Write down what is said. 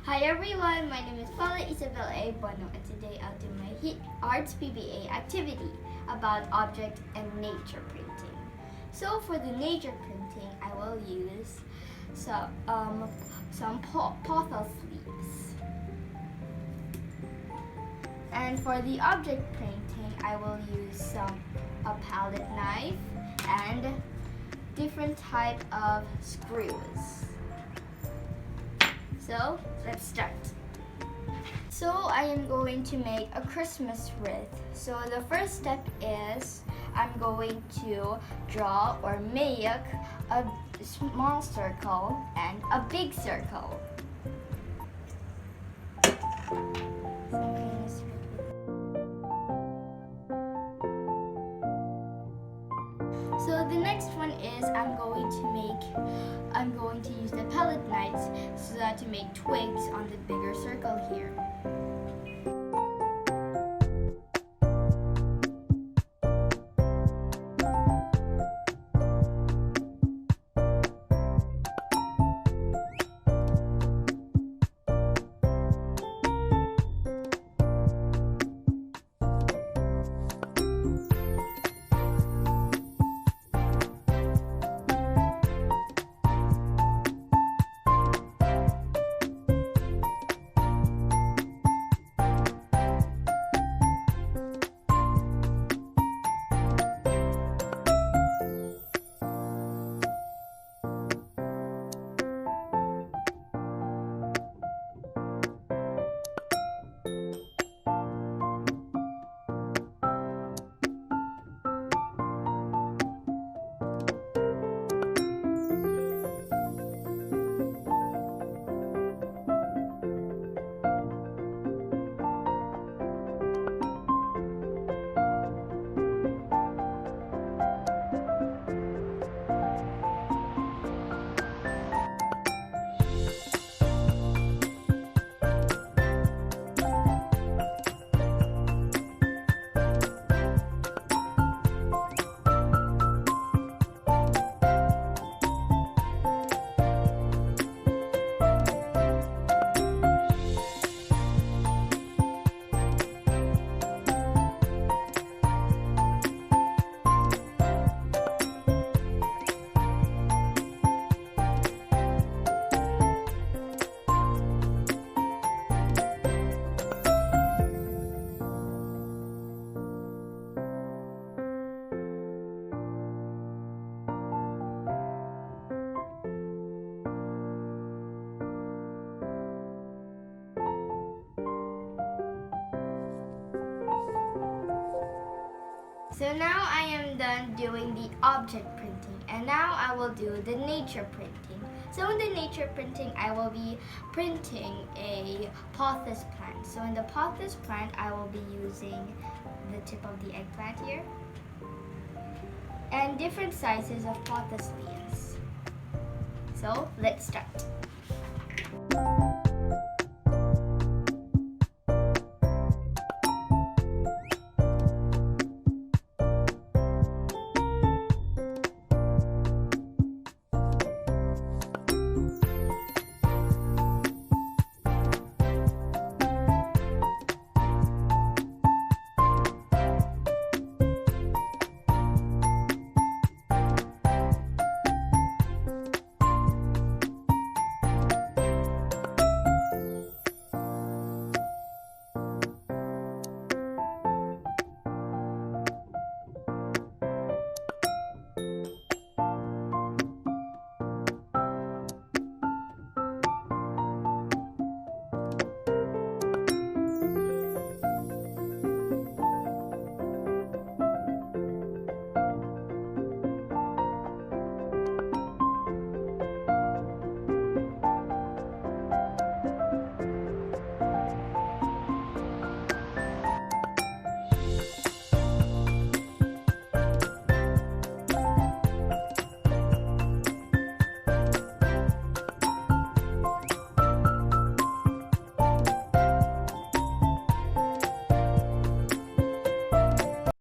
Hi everyone, my name is Paula Isabel A. Bono, and today I'll do my Arts PBA activity about object and nature printing. So for the nature printing, I will use some pothos leaves. And for the object printing, I will use a palette knife and different type of screws. So let's start. So I am going to make a Christmas wreath. So the first step is I'm going to draw or make a small circle and a big circle. So the next one is I'm going to use the palette knives so that to make twigs on the bigger circle here. So now I am done doing the object printing, and now I will do the nature printing. So in the nature printing, I will be printing a pothos plant. So in the pothos plant, I will be using the tip of the eggplant here and different sizes of pothos leaves. So let's start.